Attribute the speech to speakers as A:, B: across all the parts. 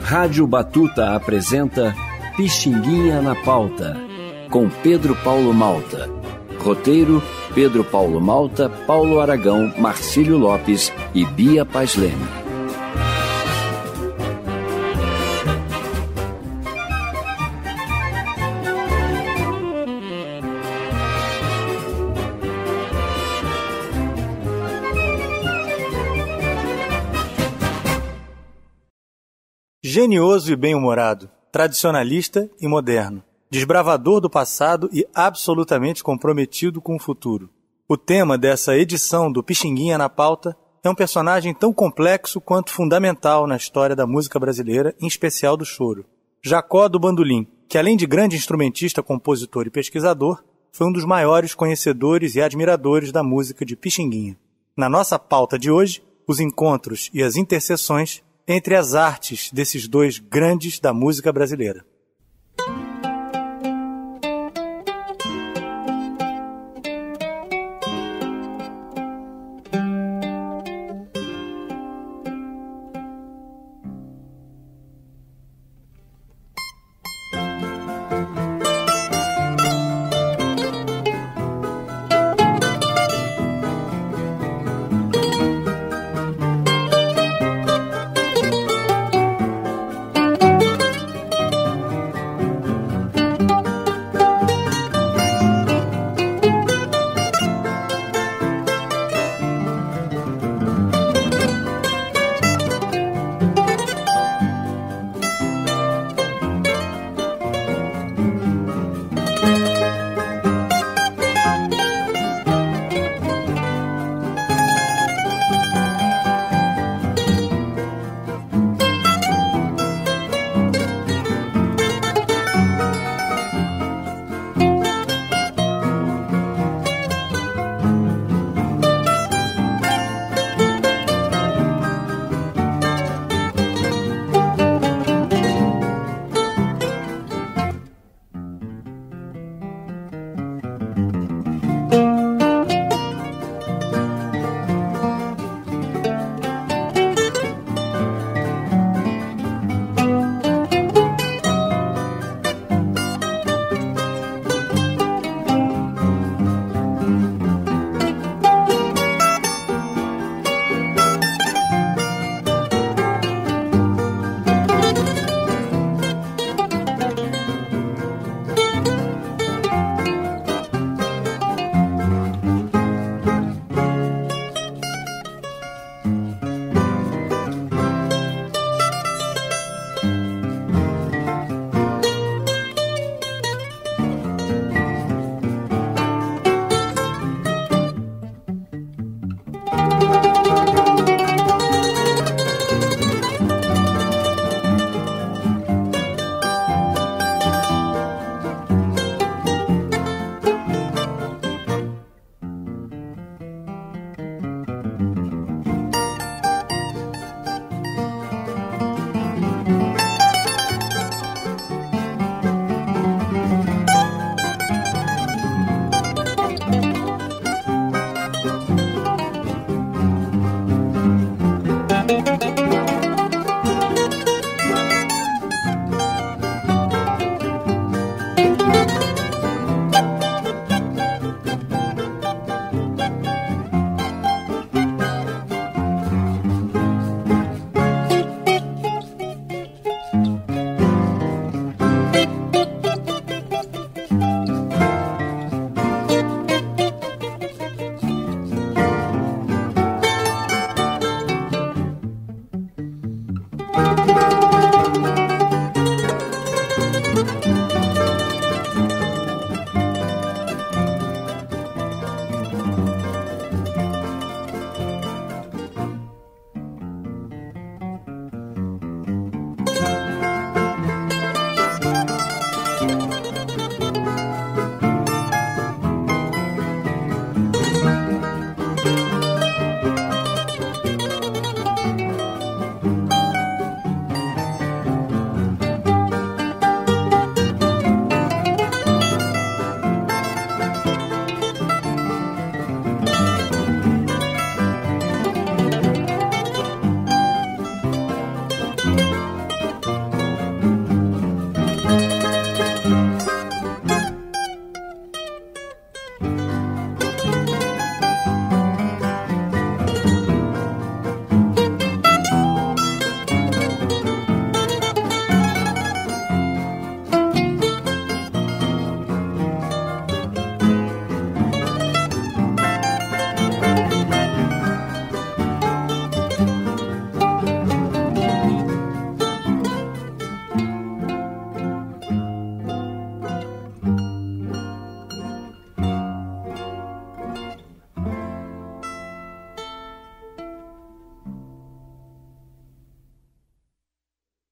A: Rádio Batuta apresenta Pixinguinha na Pauta, com Pedro Paulo Malta. Roteiro: Pedro Paulo Malta, Paulo Aragão, Marcílio Lopes e Bia Paz Leme.
B: Genioso e bem-humorado, tradicionalista e moderno, desbravador do passado e absolutamente comprometido com o futuro. O tema dessa edição do Pixinguinha na Pauta é um personagem tão complexo quanto fundamental na história da música brasileira, em especial do choro. Jacó do Bandolim, que além de grande instrumentista, compositor e pesquisador, foi um dos maiores conhecedores e admiradores da música de Pixinguinha. Na nossa pauta de hoje, os encontros e as interseções entre as artes desses dois grandes da música brasileira.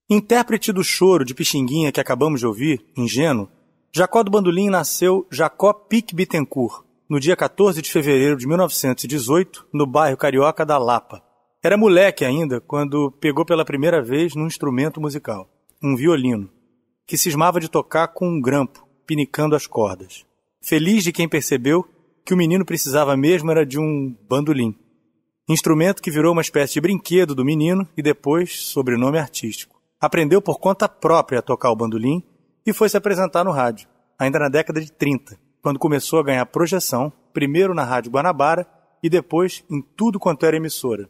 B: Intérprete do choro de Pixinguinha que acabamos de ouvir, Ingênuo, Jacó do Bandolim nasceu Jacó Pique Bittencourt, no dia 14 de fevereiro de 1918, no bairro carioca da Lapa. Era moleque ainda quando pegou pela primeira vez num instrumento musical, um violino, que cismava de tocar com um grampo, pinicando as cordas. Feliz de quem percebeu que o menino precisava mesmo era de um bandolim, instrumento que virou uma espécie de brinquedo do menino e depois sobrenome artístico. Aprendeu por conta própria a tocar o bandolim e foi se apresentar no rádio, ainda na década de 30, quando começou a ganhar projeção, primeiro na Rádio Guanabara e depois em tudo quanto era emissora.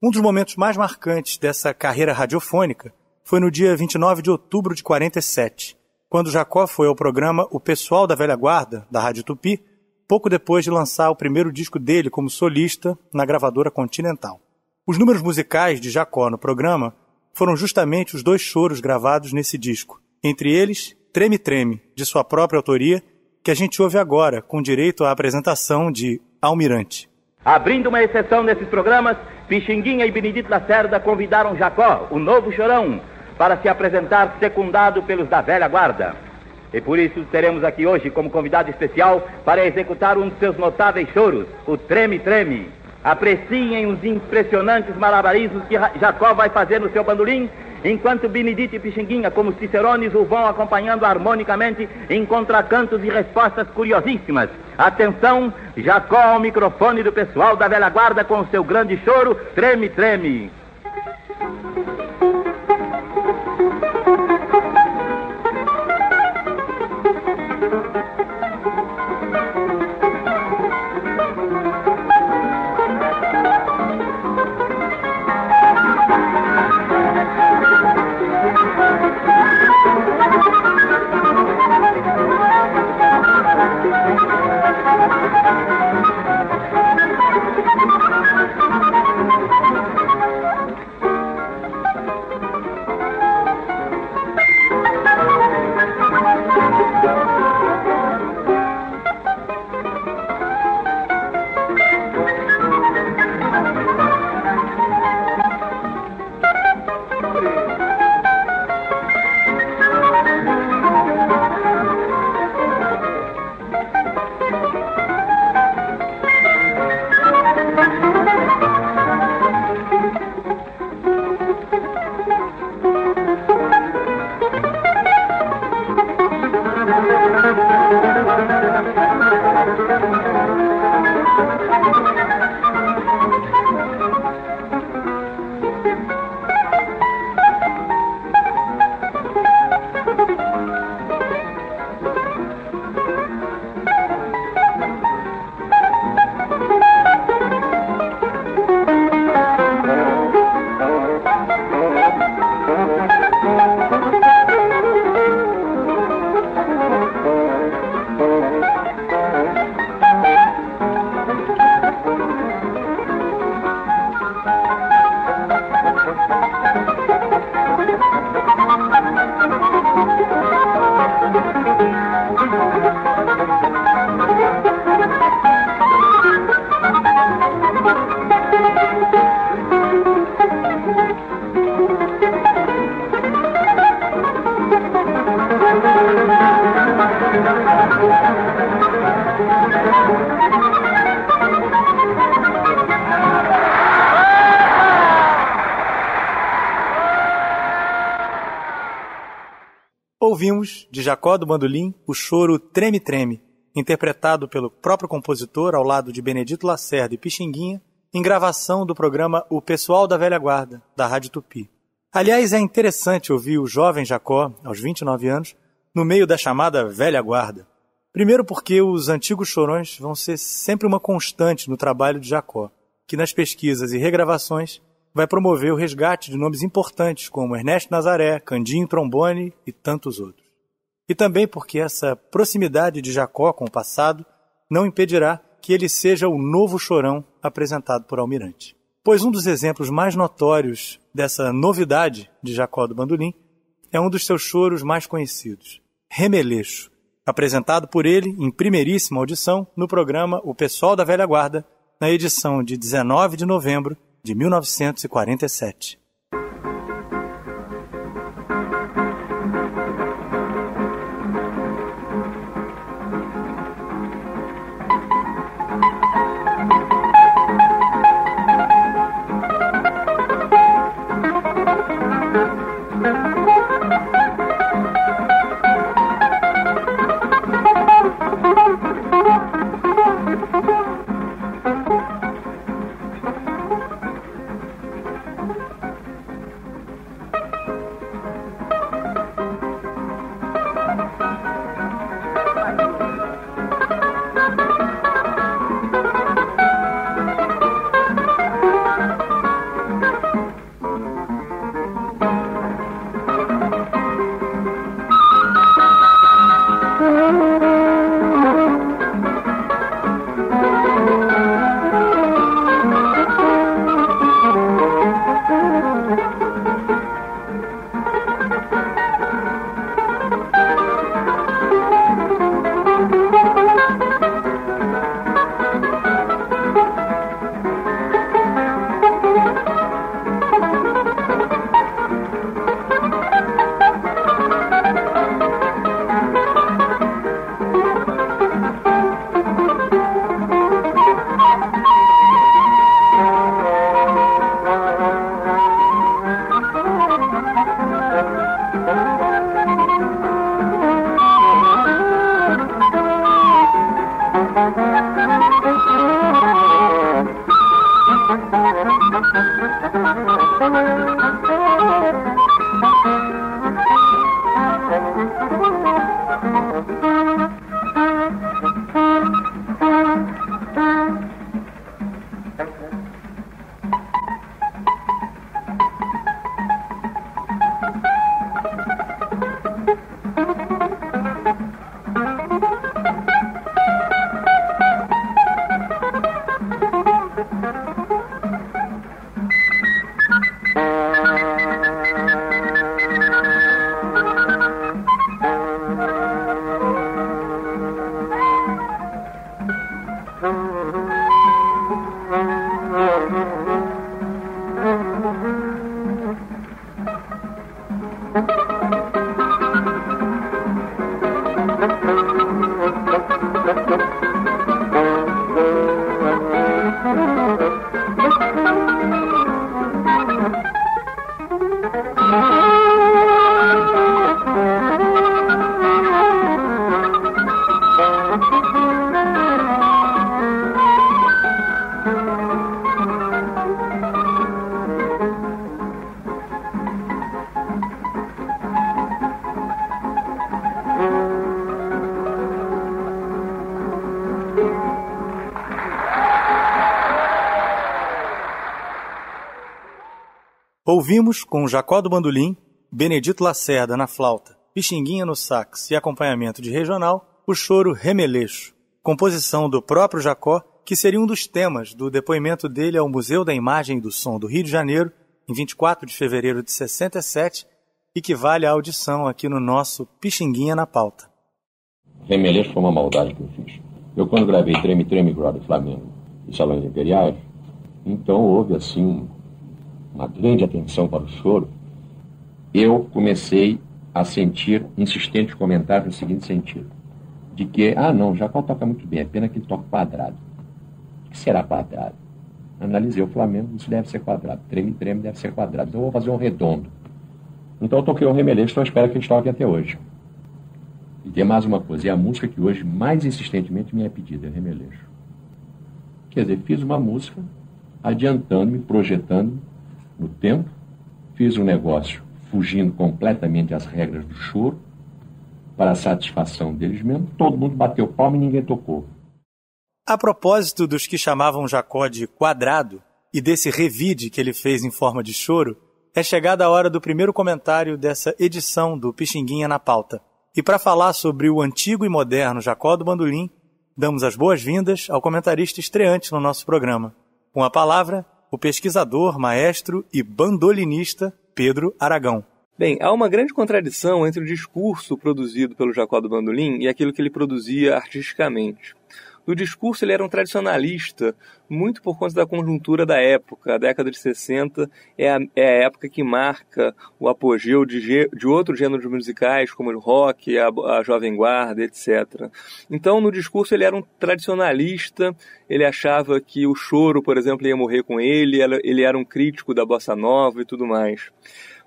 B: Um dos momentos mais marcantes dessa carreira radiofônica foi no dia 29 de outubro de 47, quando Jacó foi ao programa O Pessoal da Velha Guarda, da Rádio Tupi, pouco depois de lançar o primeiro disco dele como solista na gravadora Continental. Os números musicais de Jacó no programa foram justamente os 2 choros gravados nesse disco, entre eles Treme Treme, de sua própria autoria, que a gente ouve agora, com direito à apresentação de Almirante.
C: Abrindo uma exceção nesses programas, Pixinguinha e Benedito Lacerda convidaram Jacó, o novo chorão, para se apresentar secundado pelos da velha guarda. E por isso teremos aqui hoje como convidado especial para executar um de seus notáveis choros, o Treme Treme. Apreciem os impressionantes malabarismos que Jacó vai fazer no seu bandolim, enquanto Benedito e Pixinguinha, como cicerones, o vão acompanhando harmonicamente em contracantos e respostas curiosíssimas. Atenção, Jacó ao microfone do pessoal da velha guarda com o seu grande choro, Treme Treme.
B: Ouvimos, de Jacó do Bandolim, o choro Treme Treme, interpretado pelo próprio compositor ao lado de Benedito Lacerda e Pixinguinha, em gravação do programa O Pessoal da Velha Guarda, da Rádio Tupi. Aliás, é interessante ouvir o jovem Jacó, aos 29 anos, no meio da chamada Velha Guarda. Primeiro porque os antigos chorões vão ser sempre uma constante no trabalho de Jacó, que nas pesquisas e regravações vai promover o resgate de nomes importantes como Ernesto Nazaré, Candinho Trombone e tantos outros. E também porque essa proximidade de Jacó com o passado não impedirá que ele seja o novo chorão apresentado por Almirante. Pois um dos exemplos mais notórios dessa novidade de Jacó do Bandolim é um dos seus choros mais conhecidos, Remeleixo, apresentado por ele em primeiríssima audição no programa O Pessoal da Velha Guarda, na edição de 19 de novembro de 1947. Ouvimos com Jacó do bandolim, Benedito Lacerda na flauta, Pixinguinha no sax e acompanhamento de regional, o choro Remeleixo, composição do próprio Jacó, que seria um dos temas do depoimento dele ao Museu da Imagem e do Som do Rio de Janeiro, em 24 de fevereiro de 67, e que vale a audição aqui no nosso Pixinguinha na Pauta.
D: Remeleixo foi uma maldade que eu fiz. Eu, quando gravei Treme, Treme, Glória do Flamengo e Salões Imperiais, então houve, assim, uma grande atenção para o choro. Eu comecei a sentir insistentes comentários no seguinte sentido, de que, não, Jacó toca muito bem, é pena que ele toca quadrado. O que será quadrado? Analisei o Flamengo, isso deve ser quadrado. Treme, Treme deve ser quadrado. Então eu vou fazer um redondo. Então eu toquei o Remeleixo, então eu espero que eles toquem até hoje. E tem mais uma coisa, é a música que hoje mais insistentemente me é pedida, é Remeleixo. Quer dizer, fiz uma música adiantando-me, projetando no tempo, fiz um negócio fugindo completamente às regras do choro, para a satisfação deles mesmos, todo mundo bateu palma e ninguém tocou.
B: A propósito dos que chamavam Jacó de quadrado e desse revide que ele fez em forma de choro, é chegada a hora do primeiro comentário dessa edição do Pixinguinha na Pauta. E para falar sobre o antigo e moderno Jacó do bandolim, damos as boas-vindas ao comentarista estreante no nosso programa. Com a palavra, o pesquisador, maestro e bandolinista Pedro Aragão.
E: Bem, há uma grande contradição entre o discurso produzido pelo Jacó do bandolim e aquilo que ele produzia artisticamente. No discurso ele era um tradicionalista, muito por conta da conjuntura da época. A década de 60 é a época que marca o apogeu de outros gêneros musicais, como o rock, a Jovem Guarda, etc. Então, no discurso ele era um tradicionalista, ele achava que o choro, por exemplo, ia morrer com ele era um crítico da bossa nova e tudo mais.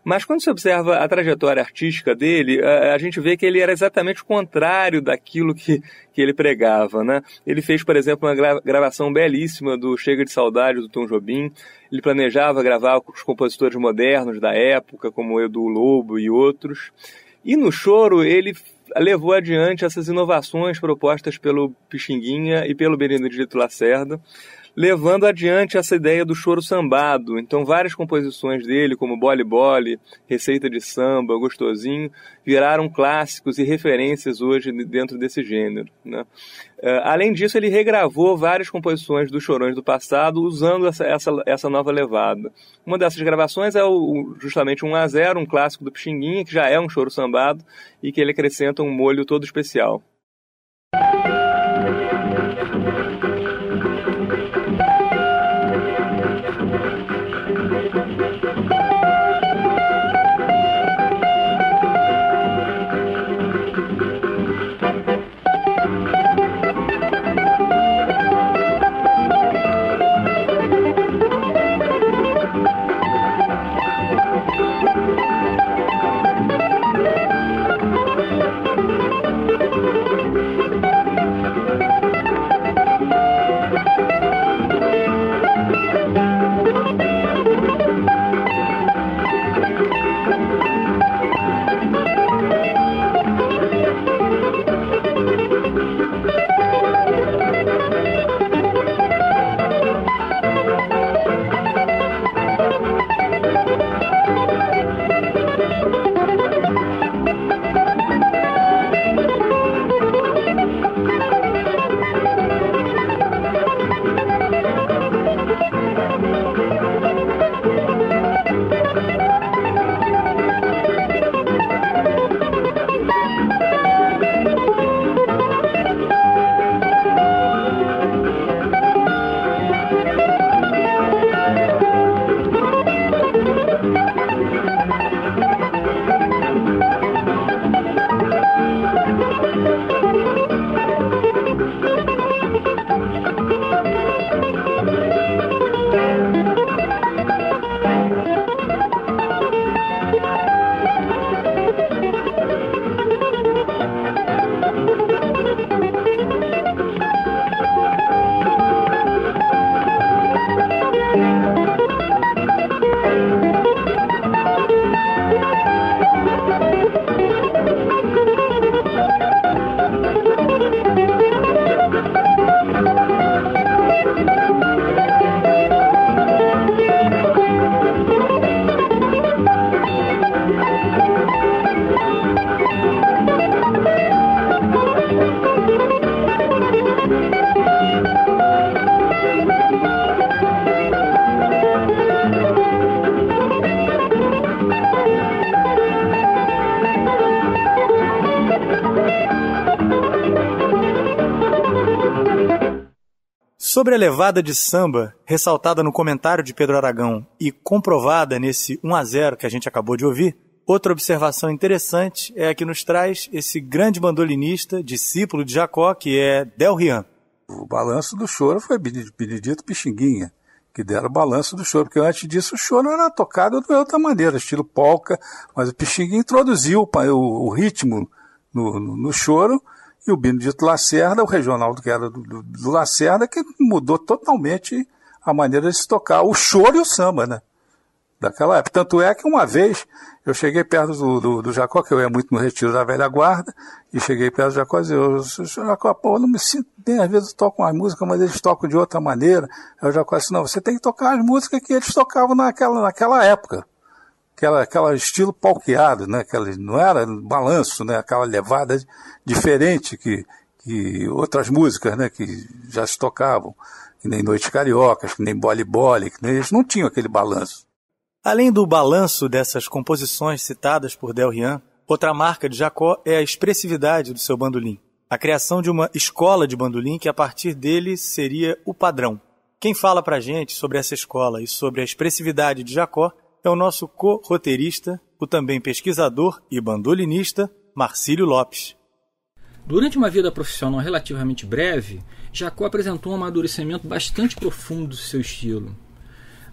E: Mas quando se observa a trajetória artística dele, a gente vê que ele era exatamente o contrário daquilo que ele pregava, né? Ele fez, por exemplo, uma gravação belíssima do Chega de Saudade, do Tom Jobim. Ele planejava gravar com os compositores modernos da época, como o Edu Lobo e outros. E no choro, ele levou adiante essas inovações propostas pelo Pixinguinha e pelo Benedito Lacerda, levando adiante essa ideia do choro sambado. Então, várias composições dele, como Bole Bole, Receita de Samba, Gostosinho, viraram clássicos e referências hoje dentro desse gênero, né? Além disso, ele regravou várias composições dos chorões do passado, usando essa nova levada. Uma dessas gravações é justamente 1-0, um clássico do Pixinguinha, que já é um choro sambado, e que ele acrescenta um molho todo especial.
B: Sobre a levada de samba, ressaltada no comentário de Pedro Aragão e comprovada nesse 1-0 que a gente acabou de ouvir, outra observação interessante é a que nos traz esse grande bandolinista, discípulo de Jacó, que é Del-Rian.
F: O balanço do choro foi Benedito Pixinguinha, que deram o balanço do choro, porque antes disso o choro era tocado de outra maneira, estilo polca, mas o Pixinguinha introduziu o ritmo no choro, e o Benedito Lacerda, o regional que era do Lacerda, que mudou totalmente a maneira de se tocar o choro e o samba, né? Daquela época. Tanto é que uma vez eu cheguei perto do Jacó, que eu ia muito no retiro da velha guarda, e cheguei perto do Jacó e disse, Jacó, pô, eu não me sinto bem, às vezes eu toco umas músicas, mas eles tocam de outra maneira. Aí o Jacó disse, não, você tem que tocar as músicas que eles tocavam naquela época. Aquela estilo palqueado, né? Não era balanço, né? Aquela levada diferente que outras músicas, né? Que já se tocavam, que nem Noites Cariocas, que nem Bole Bole, que nem eles não tinham aquele balanço.
B: Além do balanço dessas composições citadas por Del-Rian, outra marca de Jacó é a expressividade do seu bandolim. A criação de uma escola de bandolim que a partir dele seria o padrão. Quem fala pra gente sobre essa escola e sobre a expressividade de Jacó é o nosso co-roteirista, o também pesquisador e bandolinista, Marcílio Lopes.
G: Durante uma vida profissional relativamente breve, Jacó apresentou um amadurecimento bastante profundo do seu estilo.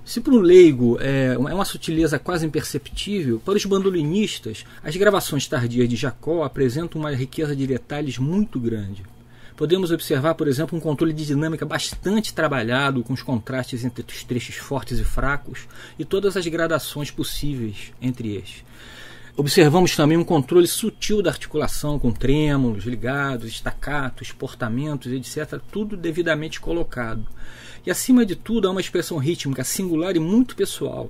G: Se para um leigo é uma sutileza quase imperceptível, para os bandolinistas, as gravações tardias de Jacó apresentam uma riqueza de detalhes muito grande. Podemos observar, por exemplo, um controle de dinâmica bastante trabalhado, com os contrastes entre os trechos fortes e fracos e todas as gradações possíveis entre eles. Observamos também um controle sutil da articulação, com trêmulos, ligados, estacatos, portamentos, etc., tudo devidamente colocado. E, acima de tudo, há uma expressão rítmica singular e muito pessoal.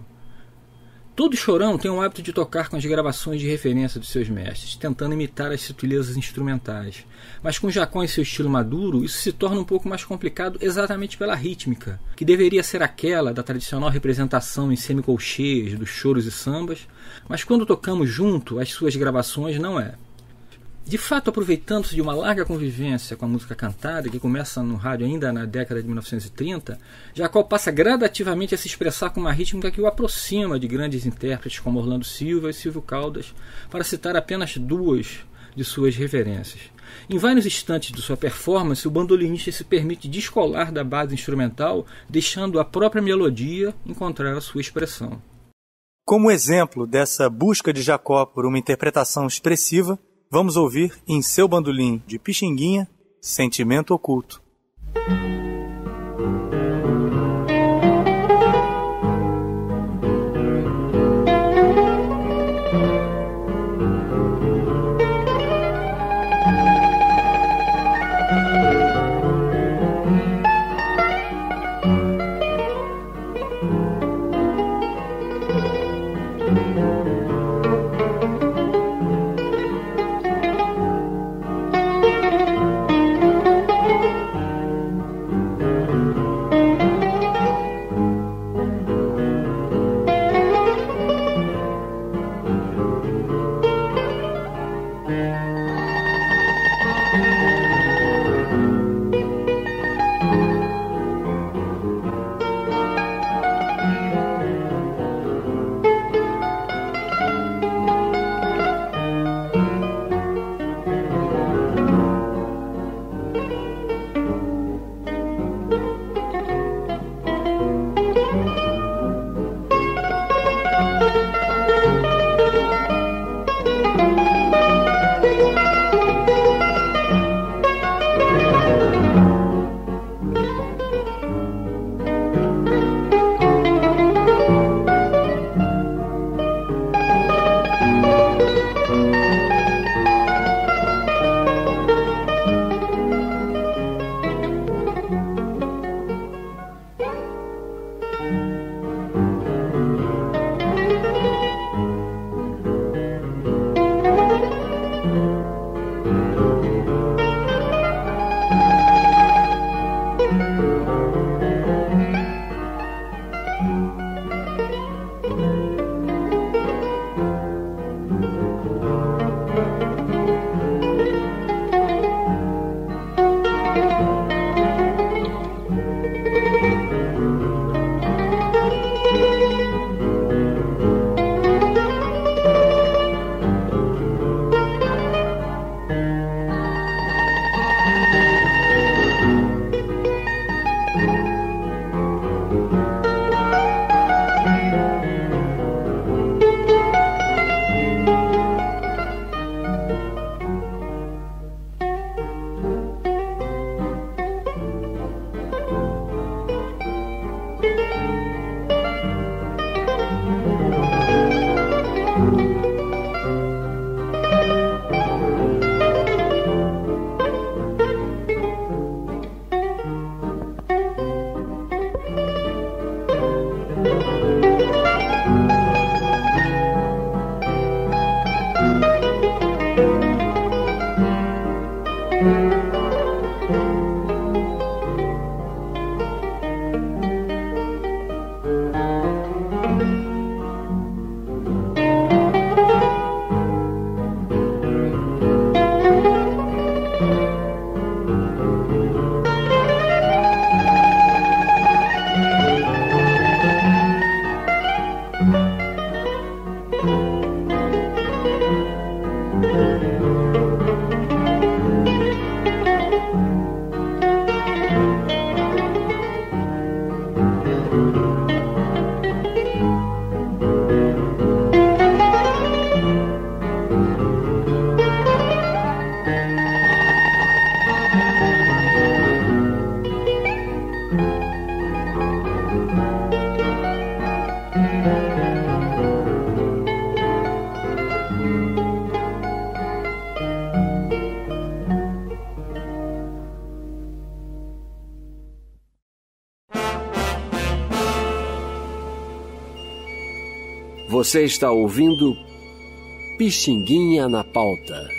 G: Todo chorão tem o hábito de tocar com as gravações de referência dos seus mestres, tentando imitar as sutilezas instrumentais. Mas com Jacó em seu estilo maduro, isso se torna um pouco mais complicado exatamente pela rítmica, que deveria ser aquela da tradicional representação em semicolcheias dos choros e sambas, mas quando tocamos junto, as suas gravações não é. De fato, aproveitando-se de uma larga convivência com a música cantada, que começa no rádio ainda na década de 1930, Jacó passa gradativamente a se expressar com uma rítmica que o aproxima de grandes intérpretes como Orlando Silva e Silvio Caldas, para citar apenas duas de suas referências. Em vários instantes de sua performance, o bandolinista se permite descolar da base instrumental, deixando a própria melodia encontrar a sua expressão.
B: Como exemplo dessa busca de Jacó por uma interpretação expressiva, vamos ouvir em seu bandolim de Pixinguinha, Sentimento Oculto.
A: Você está ouvindo Pixinguinha na Pauta.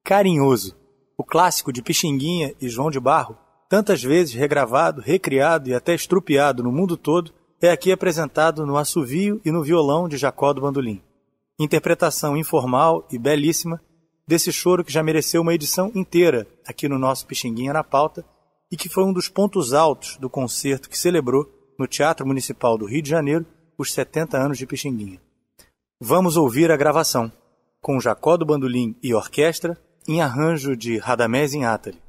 B: Carinhoso, o clássico de Pixinguinha e João de Barro, tantas vezes regravado, recriado e até estrupiado no mundo todo, é aqui apresentado no assovio e no violão de Jacó do Bandolim. Interpretação informal e belíssima desse choro que já mereceu uma edição inteira aqui no nosso Pixinguinha na Pauta e que foi um dos pontos altos do concerto que celebrou no Teatro Municipal do Rio de Janeiro os 70 anos de Pixinguinha. Vamos ouvir a gravação, com Jacó do Bandolim e orquestra, em arranjo de Radamés Inátali.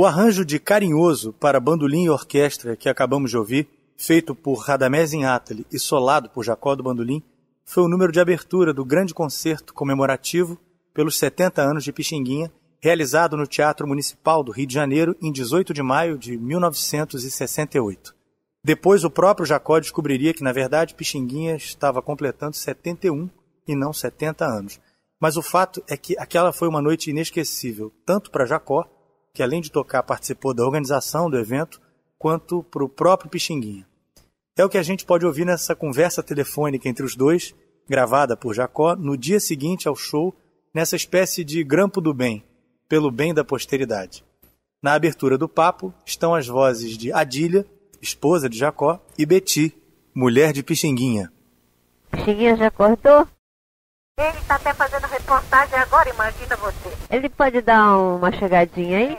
B: O arranjo de Carinhoso para bandolim e orquestra que acabamos de ouvir, feito por Radamés Inátali e solado por Jacó do Bandolim, foi o número de abertura do grande concerto comemorativo pelos 70 anos de Pixinguinha, realizado no Teatro Municipal do Rio de Janeiro em 18 de maio de 1968. Depois, o próprio Jacó descobriria que, na verdade, Pixinguinha estava completando 71 e não 70 anos. Mas o fato é que aquela foi uma noite inesquecível, tanto para Jacó, que além de tocar participou da organização do evento, quanto para o próprio Pixinguinha. É o que a gente pode ouvir nessa conversa telefônica entre os dois, gravada por Jacó no dia seguinte ao show, nessa espécie de grampo do bem, pelo bem da posteridade. Na abertura do papo estão as vozes de Adília, esposa de Jacó, e Beti, mulher de Pixinguinha.
H: Pixinguinha já acordou?
I: Ele está até fazendo reportagem agora, imagina você.
H: Ele pode dar uma chegadinha aí?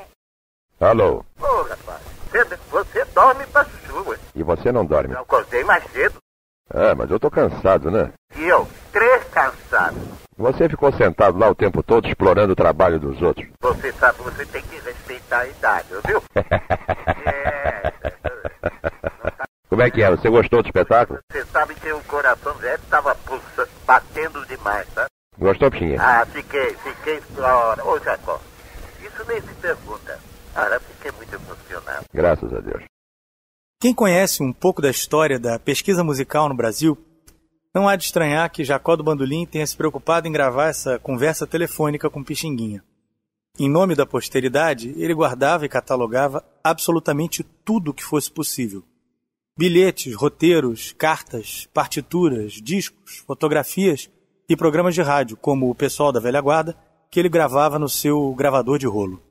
D: Alô?
I: Ô, rapaz, você dorme pra chuva.
D: E você não dorme?
I: Eu acordei mais cedo.
D: É, mas eu tô cansado, né?
I: E eu, 3 cansados.
D: Você ficou sentado lá o tempo todo explorando o trabalho dos outros.
I: Você sabe, você tem que respeitar a idade, viu?
D: Como é que é? Você gostou do espetáculo?
I: Você sabe que o coração velho estava batendo demais, tá?
D: Gostou, Pixinguinha?
I: Ah, fiquei hora. Ô, Jacó, isso nem se pergunta. Cara, fiquei muito emocionado.
D: Graças a Deus.
B: Quem conhece um pouco da história da pesquisa musical no Brasil, não há de estranhar que Jacó do Bandolim tenha se preocupado em gravar essa conversa telefônica com Pixinguinha. Em nome da posteridade, ele guardava e catalogava absolutamente tudo o que fosse possível. Bilhetes, roteiros, cartas, partituras, discos, fotografias e programas de rádio, como o pessoal da velha guarda, que ele gravava no seu gravador de rolo.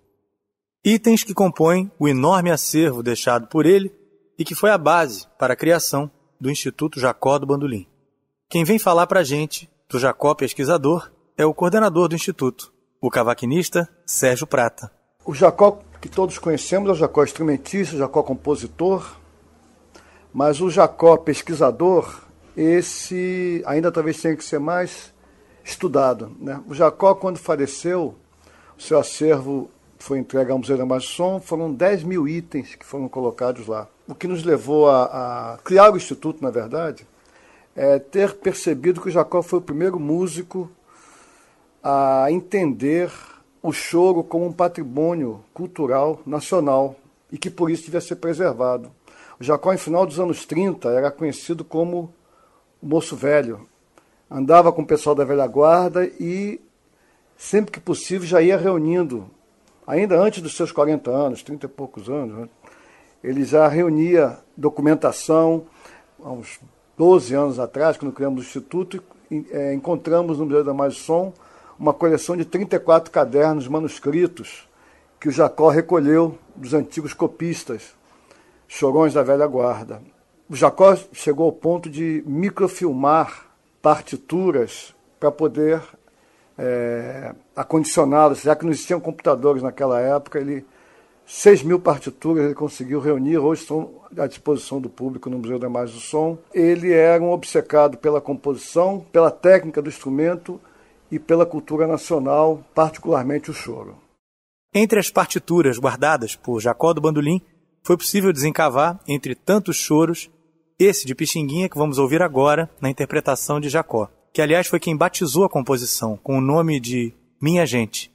B: Itens que compõem o enorme acervo deixado por ele e que foi a base para a criação do Instituto Jacó do Bandolim. Quem vem falar para a gente do Jacó pesquisador é o coordenador do Instituto, o cavaquinista Sérgio Prata.
J: O Jacó que todos conhecemos é o Jacó instrumentista, o Jacó compositor, mas o Jacó pesquisador, esse ainda talvez tenha que ser mais estudado, né? O Jacó, quando faleceu, o seu acervo foi entregue ao Museu da Imagem do Som, foram 10 mil itens que foram colocados lá. O que nos levou a criar o Instituto, na verdade, é ter percebido que o Jacó foi o primeiro músico a entender o choro como um patrimônio cultural nacional e que por isso devia ser preservado. O Jacó, em final dos anos 30, era conhecido como o moço velho. Andava com o pessoal da velha guarda e, sempre que possível, já ia reunindo, ainda antes dos seus 40 anos, 30 e poucos anos, né? Ele já reunia documentação. Há uns 12 anos atrás, quando criamos o Instituto, encontramos no Museu da Imagem do Som uma coleção de 34 cadernos manuscritos que o Jacó recolheu dos antigos copistas, chorões da velha guarda. O Jacó chegou ao ponto de microfilmar partituras para poder acondicioná-las, já que não existiam computadores naquela época. 6 mil partituras ele conseguiu reunir, hoje estão à disposição do público no Museu da Imagem do Som. Ele era um obcecado pela composição, pela técnica do instrumento e pela cultura nacional, particularmente o choro.
B: Entre as partituras guardadas por Jacó do Bandolim, foi possível desencavar, entre tantos choros, esse de Pixinguinha que vamos ouvir agora na interpretação de Jacó, que aliás foi quem batizou a composição com o nome de Minha Gente.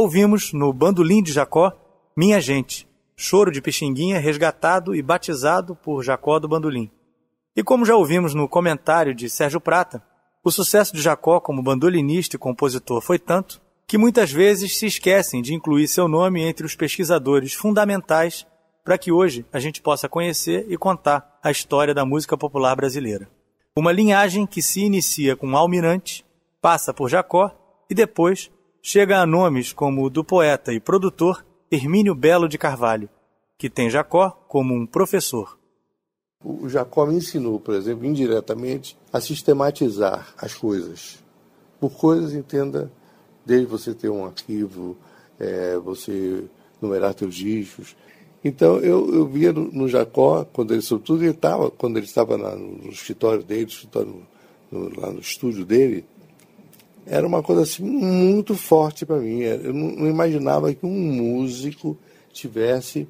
B: Ouvimos no Bandolim de Jacó, Minha Gente, choro de Pixinguinha resgatado e batizado por Jacó do Bandolim. E como já ouvimos no comentário de Sérgio Prata, o sucesso de Jacó como bandolinista e compositor foi tanto que muitas vezes se esquecem de incluir seu nome entre os pesquisadores fundamentais para que hoje a gente possa conhecer e contar a história da música popular brasileira. Uma linhagem que se inicia com Almirante, passa por Jacó e depois chega a nomes como o do poeta e produtor Hermínio Belo de Carvalho, que tem Jacó como um professor.
K: O Jacó me ensinou, por exemplo, indiretamente, a sistematizar as coisas. Por coisas, entenda, desde você ter um arquivo, você numerar seus discos. Então, eu via no Jacó, sobretudo quando ele estava no escritório dele, lá no estúdio dele, era uma coisa assim muito forte para mim. Eu não imaginava que um músico tivesse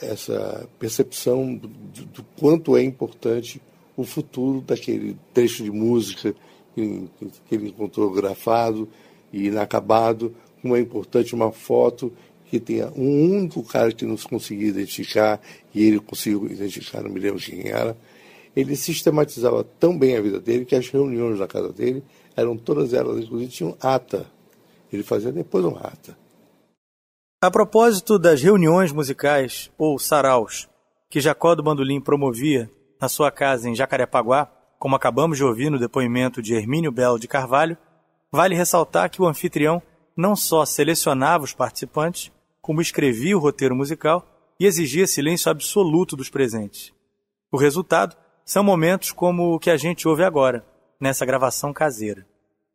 K: essa percepção do quanto é importante o futuro daquele trecho de música que ele encontrou grafado e inacabado, como é importante uma foto que tenha um único cara que não se conseguia identificar e ele conseguiu identificar, não me lembro quem era. Ele sistematizava tão bem a vida dele que as reuniões na casa dele eram todas elas, inclusive tinham ata. Ele fazia depois uma ata.
B: A propósito das reuniões musicais, ou saraus, que Jacó do Bandolim promovia na sua casa em Jacarepaguá, como acabamos de ouvir no depoimento de Hermínio Belo de Carvalho, vale ressaltar que o anfitrião não só selecionava os participantes, como escrevia o roteiro musical e exigia silêncio absoluto dos presentes. O resultado são momentos como o que a gente ouve agora, nessa gravação caseira.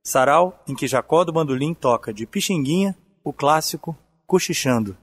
B: Sarau em que Jacó do Bandolim toca de Pixinguinha, o clássico Cochichando.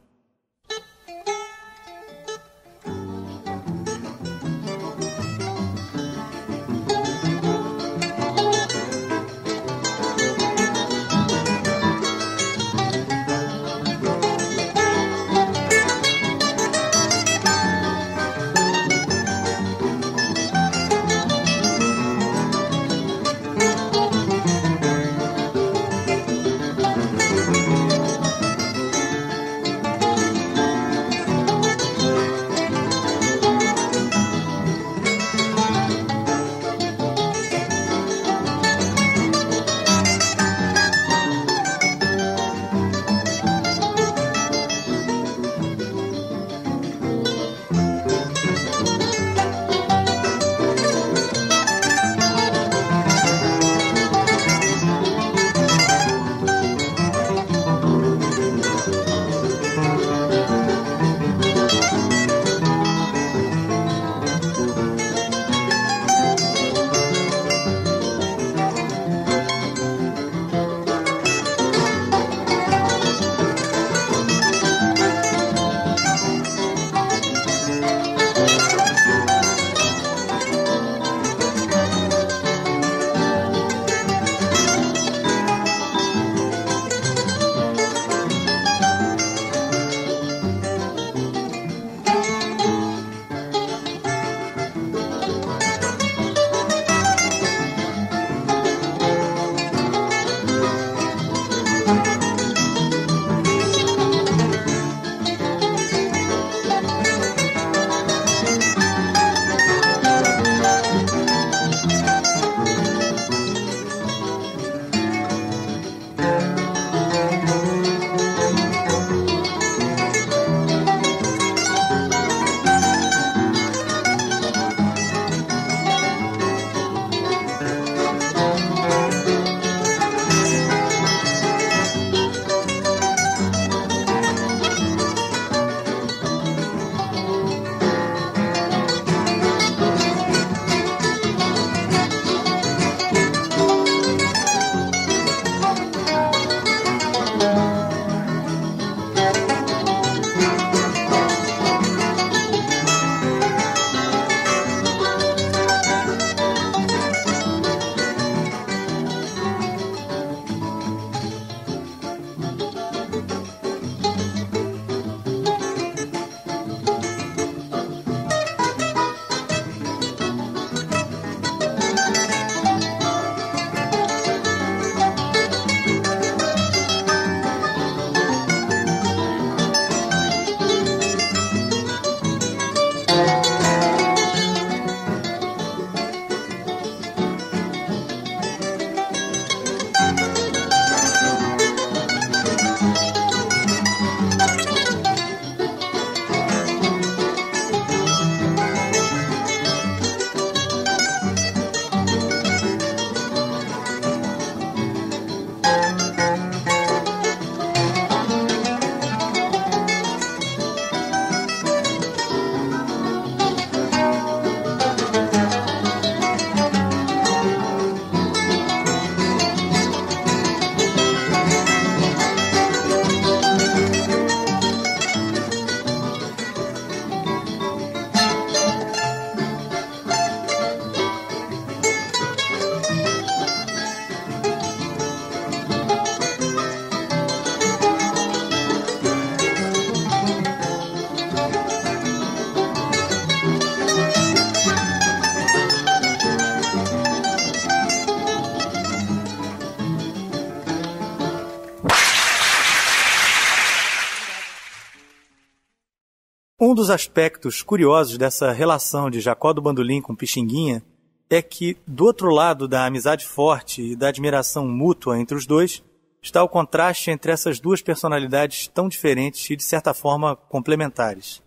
B: dos aspectos curiosos dessa relação de Jacó do Bandolim com Pixinguinha é que, do outro lado da amizade forte e da admiração mútua entre os dois, está o contraste entre essas duas personalidades tão diferentes e, de certa forma, complementares.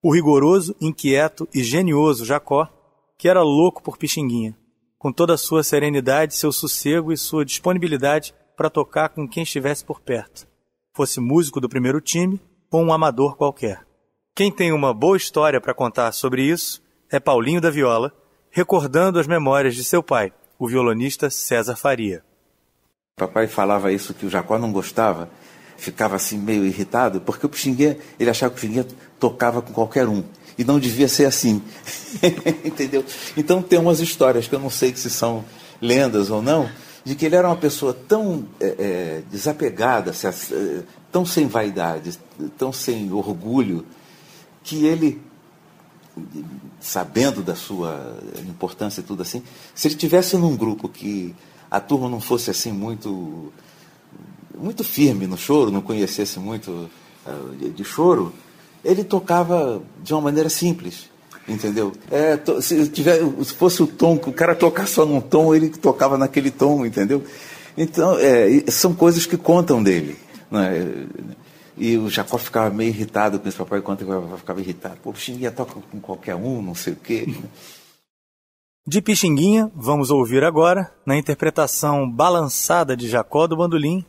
B: O rigoroso, inquieto e genioso Jacó, que era louco por Pixinguinha, com toda a sua serenidade, seu sossego e sua disponibilidade para tocar com quem estivesse por perto, fosse músico do primeiro time ou um amador qualquer. Quem tem uma boa história para contar sobre isso é Paulinho da Viola, recordando as memórias de seu pai, o violonista César Faria.
L: Papai falava isso, que o Jacó não gostava, ficava assim meio irritado, porque o Pixinguinha, ele achava que o Pixinguinha tocava com qualquer um, e não devia ser assim. Entendeu? Então tem umas histórias que eu não sei se são lendas ou não, de que ele era uma pessoa tão desapegada, tão sem vaidade, tão sem orgulho, que ele, sabendo da sua importância e tudo assim, se ele estivesse num grupo que a turma não fosse assim muito firme no choro, não conhecesse muito de choro, ele tocava de uma maneira simples, entendeu? Se fosse o tom, que o cara tocar só num tom, ele tocava naquele tom, entendeu? Então, são coisas que contam dele, não é? E o Jacó ficava meio irritado com esse papai, quando ele ficava irritado. Pô, Pixinguinha toca com qualquer um, não sei o quê.
B: De Pixinguinha, vamos ouvir agora, na interpretação balançada de Jacó do Bandolim,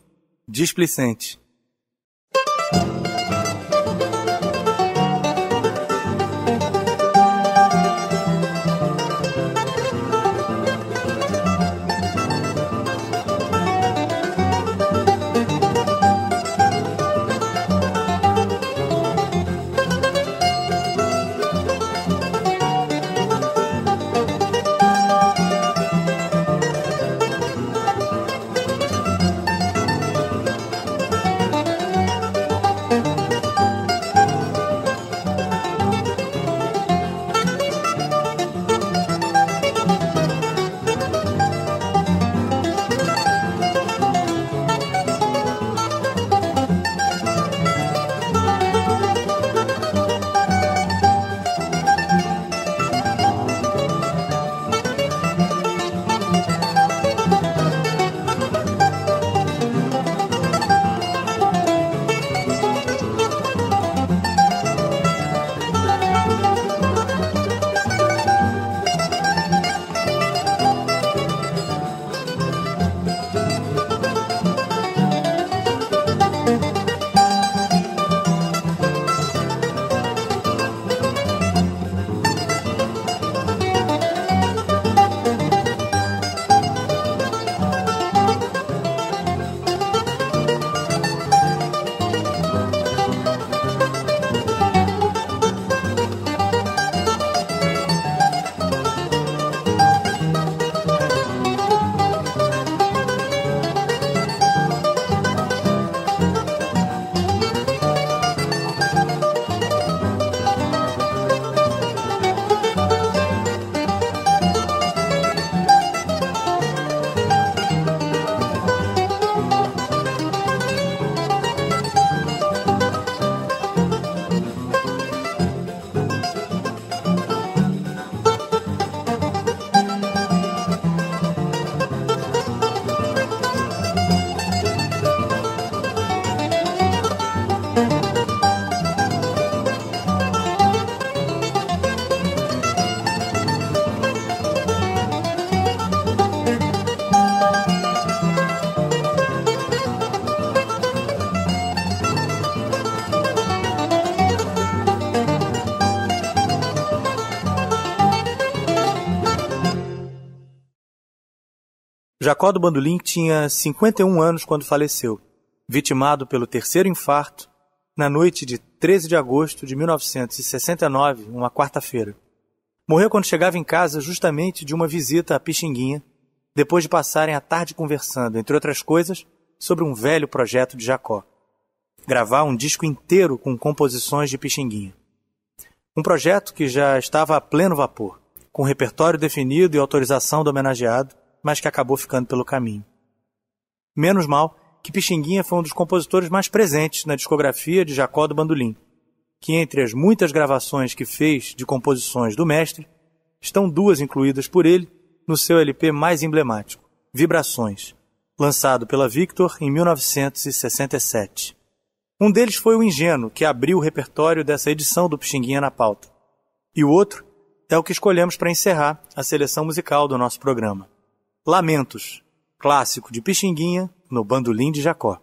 B: Displicente. Jacó do Bandolim tinha 51 anos quando faleceu, vitimado pelo terceiro infarto, na noite de 13 de agosto de 1969, uma quarta-feira. Morreu quando chegava em casa justamente de uma visita a Pixinguinha, depois de passarem a tarde conversando, entre outras coisas, sobre um velho projeto de Jacó. Gravar um disco inteiro com composições de Pixinguinha. Um projeto que já estava a pleno vapor, com repertório definido e autorização do homenageado, mas que acabou ficando pelo caminho. Menos mal que Pixinguinha foi um dos compositores mais presentes na discografia de Jacó do Bandolim. que entre as muitas gravações que fez de composições do mestre, estão 2 incluídas por ele no seu LP mais emblemático, Vibrações, lançado pela Victor em 1967. Um deles foi o Ingênuo, que abriu o repertório dessa edição do Pixinguinha na Pauta. E o outro é o que escolhemos para encerrar a seleção musical do nosso programa. Lamentos, clássico de Pixinguinha no Bandolim de Jacó.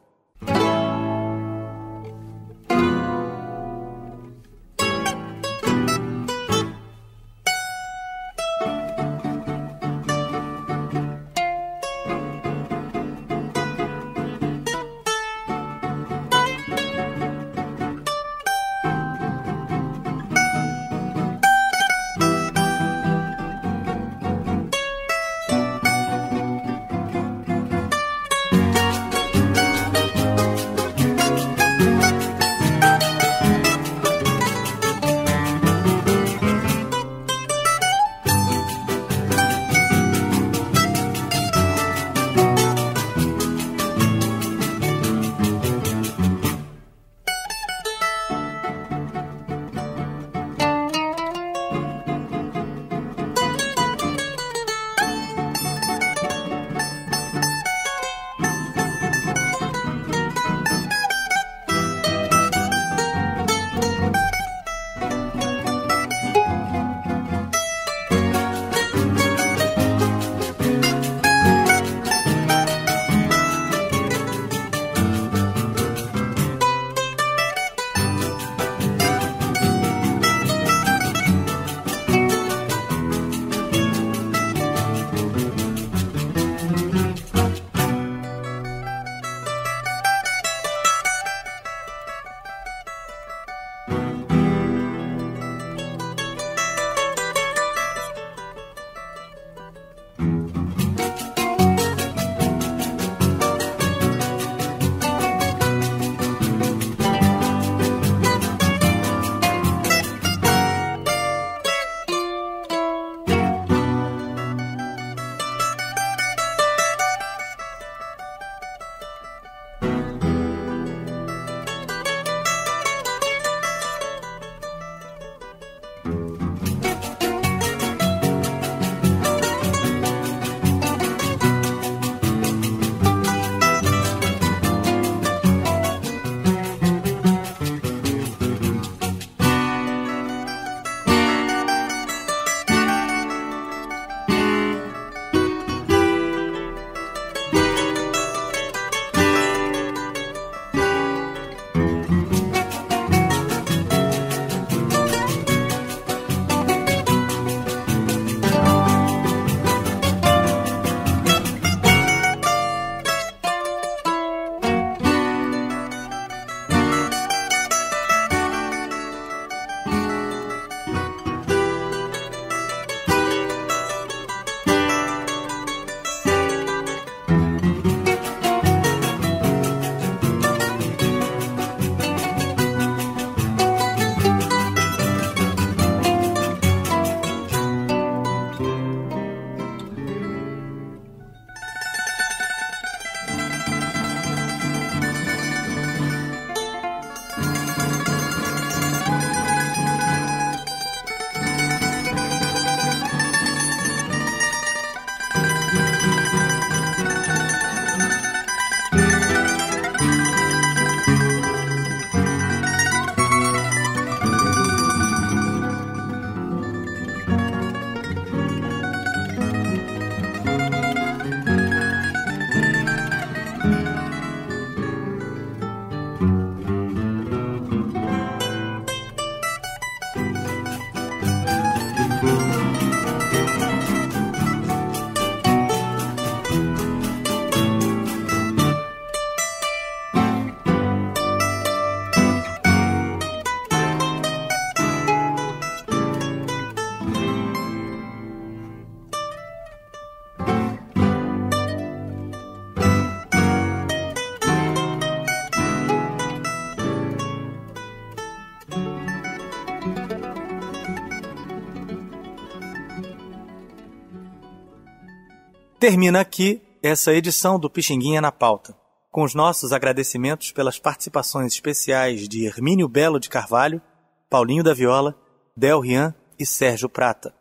B: Termina aqui essa edição do Pixinguinha na Pauta, com os nossos agradecimentos pelas participações especiais de Hermínio Belo de Carvalho, Paulinho da Viola, Del Rian e Sérgio Prata.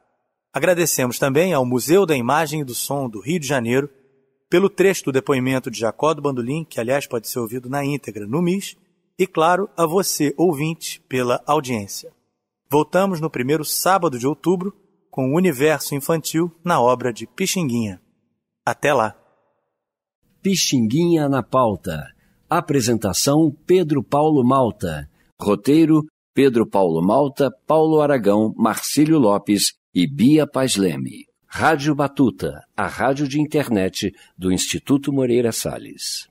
B: Agradecemos também ao Museu da Imagem e do Som do Rio de Janeiro pelo trecho do depoimento de Jacó do Bandolim, que aliás pode ser ouvido na íntegra no MIS, e claro, a você, ouvinte, pela audiência. Voltamos no primeiro sábado de outubro com o Universo Infantil na obra de Pixinguinha. Até lá!
A: Pixinguinha na Pauta. Apresentação Pedro Paulo Malta. Roteiro Pedro Paulo Malta, Paulo Aragão, Marcílio Lopes e Bia Paz Leme. Rádio Batuta, a rádio de internet do Instituto Moreira Salles.